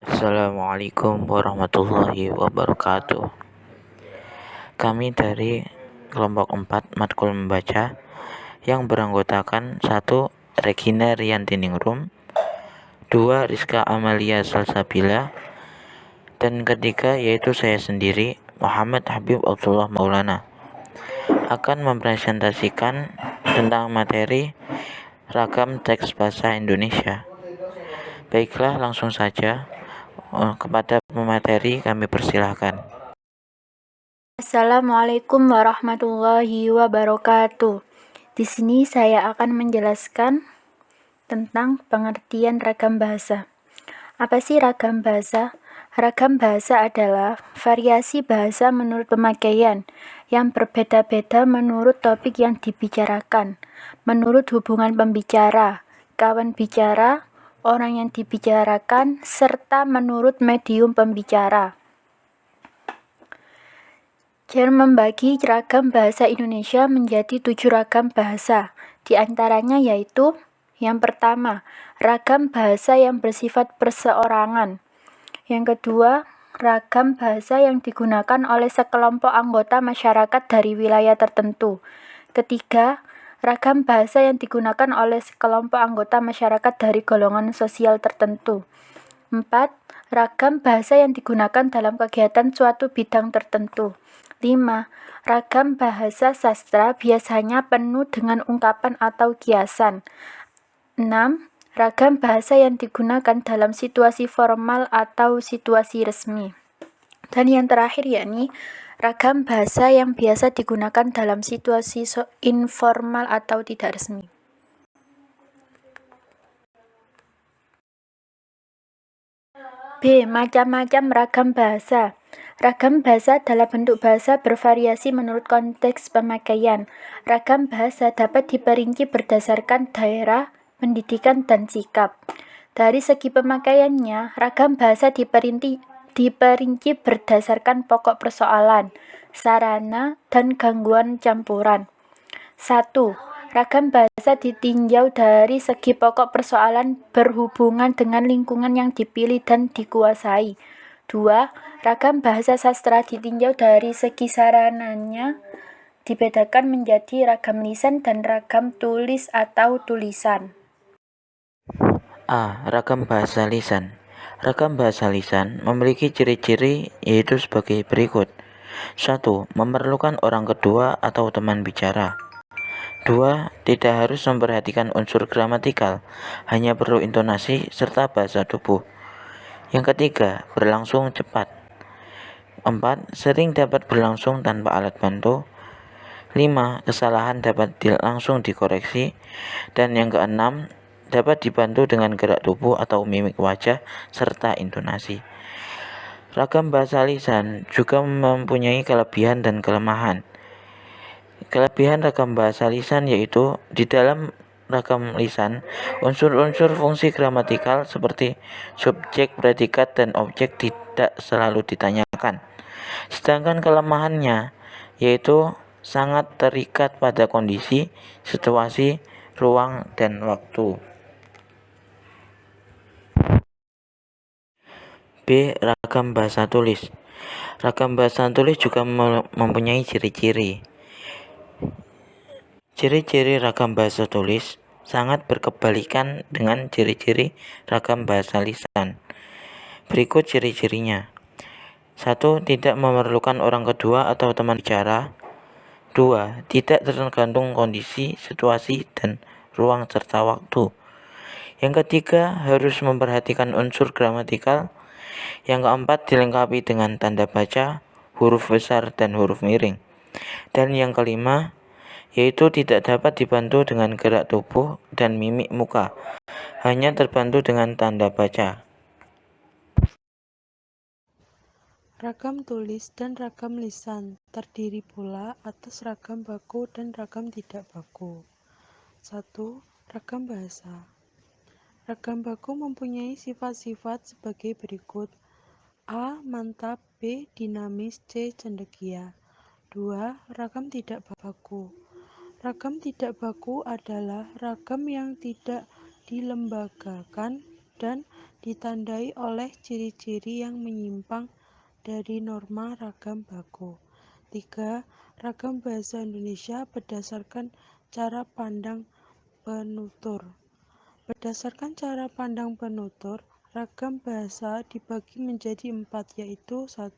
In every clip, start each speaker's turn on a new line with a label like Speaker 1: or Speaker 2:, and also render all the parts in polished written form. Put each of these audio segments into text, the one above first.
Speaker 1: Assalamualaikum warahmatullahi wabarakatuh. Kami dari kelompok 4 matkul membaca yang beranggotakan 1. Regina Riantiningrum, 2. Rizka Amalia Salsabila, dan ketiga yaitu saya sendiri, Muhammad Habib Abdullah Maulana, akan mempresentasikan tentang materi ragam teks bahasa Indonesia. Baiklah, langsung saja kepada pemateri kami persilahkan.
Speaker 2: Assalamualaikum warahmatullahi wabarakatuh. Di sini saya akan menjelaskan tentang pengertian ragam bahasa. Apa sih ragam bahasa? Ragam bahasa adalah variasi bahasa menurut pemakaian yang berbeda-beda menurut topik yang dibicarakan, menurut hubungan pembicara, kawan bicara, orang yang dibicarakan, serta menurut medium pembicara. Jan membagi ragam bahasa Indonesia menjadi 7 ragam bahasa. Di antaranya yaitu yang pertama, ragam bahasa yang bersifat perseorangan. Yang kedua, ragam bahasa yang digunakan oleh sekelompok anggota masyarakat dari wilayah tertentu. Ketiga, ragam bahasa yang digunakan oleh sekelompok anggota masyarakat dari golongan sosial tertentu. 4. Ragam bahasa yang digunakan dalam kegiatan suatu bidang tertentu. 5. Ragam bahasa sastra biasanya penuh dengan ungkapan atau kiasan. 6. Ragam bahasa yang digunakan dalam situasi formal atau situasi resmi. Dan yang terakhir yakni ragam bahasa yang biasa digunakan dalam situasi informal atau tidak resmi. B. Macam-macam ragam bahasa. Ragam bahasa adalah bentuk bahasa bervariasi menurut konteks pemakaian. Ragam bahasa dapat diperinci berdasarkan daerah, pendidikan, dan sikap. Dari segi pemakaiannya, ragam bahasa diperinci berdasarkan pokok persoalan, sarana, dan gangguan campuran. 1. Ragam bahasa ditinjau dari segi pokok persoalan berhubungan dengan lingkungan yang dipilih dan dikuasai. 2. Ragam bahasa sastra ditinjau dari segi sarananya, dibedakan menjadi ragam lisan dan ragam tulis atau tulisan.
Speaker 1: A. Ragam bahasa lisan. Ragam bahasa lisan memiliki ciri-ciri yaitu sebagai berikut. 1. Memerlukan orang kedua atau teman bicara. 2. Tidak harus memperhatikan unsur gramatikal, hanya perlu intonasi serta bahasa tubuh. Yang ketiga, berlangsung cepat. 4. Sering dapat berlangsung tanpa alat bantu. 5. Kesalahan dapat langsung dikoreksi. Dan yang keenam, dapat dibantu dengan gerak tubuh atau mimik wajah serta intonasi. Ragam bahasa lisan juga mempunyai kelebihan dan kelemahan. Kelebihan ragam bahasa lisan yaitu di dalam ragam lisan, unsur-unsur fungsi gramatikal seperti subjek, predikat, dan objek tidak selalu ditanyakan. Sedangkan kelemahannya yaitu sangat terikat pada kondisi, situasi, ruang, dan waktu. B. Ragam bahasa tulis. Ragam bahasa tulis juga mempunyai ciri-ciri. Ciri-ciri ragam bahasa tulis sangat berkebalikan dengan ciri-ciri ragam bahasa lisan. Berikut ciri-cirinya. 1. Tidak memerlukan orang kedua atau teman bicara. 2. Tidak tergantung kondisi, situasi, dan ruang serta waktu. Yang ketiga, harus memperhatikan unsur gramatikal. Yang keempat, dilengkapi dengan tanda baca, huruf besar, dan huruf miring. Dan yang kelima, yaitu tidak dapat dibantu dengan gerak tubuh dan mimik muka, hanya terbantu dengan tanda baca.
Speaker 3: Ragam tulis dan ragam lisan terdiri pula atas ragam baku dan ragam tidak baku. 1. Ragam bahasa. Ragam baku mempunyai sifat-sifat sebagai berikut. A. Mantap. B. Dinamis. C. Cendekia. 2. Ragam tidak baku. Ragam tidak baku adalah ragam yang tidak dilembagakan dan ditandai oleh ciri-ciri yang menyimpang dari norma ragam baku. 3. Ragam bahasa Indonesia berdasarkan cara pandang penutur. Berdasarkan cara pandang penutur, ragam bahasa dibagi menjadi 4, yaitu 1.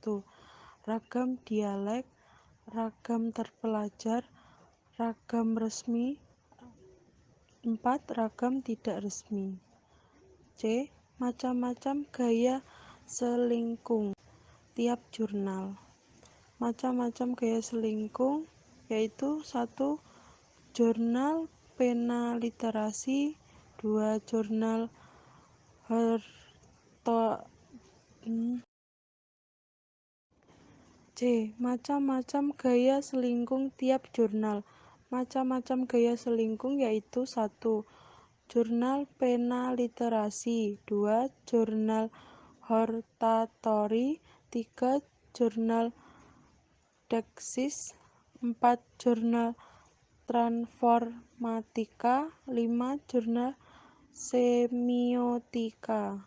Speaker 3: Ragam dialek, ragam terpelajar, ragam resmi, 4. Ragam tidak resmi. C. Macam-macam gaya selingkung tiap jurnal. Macam-macam gaya selingkung yaitu 1. Jurnal Pena Literasi, 2. Jurnal C. Macam-macam gaya selingkung tiap jurnal. Macam-macam gaya selingkung yaitu 1. Jurnal Pena Literasi, 2. Jurnal Hortatori, 3. Jurnal Deksis, 4. Jurnal Transformatika, 5. Jurnal Semiotika.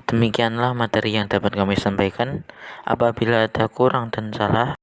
Speaker 1: Demikianlah materi yang dapat kami sampaikan. Apabila ada kurang dan salah,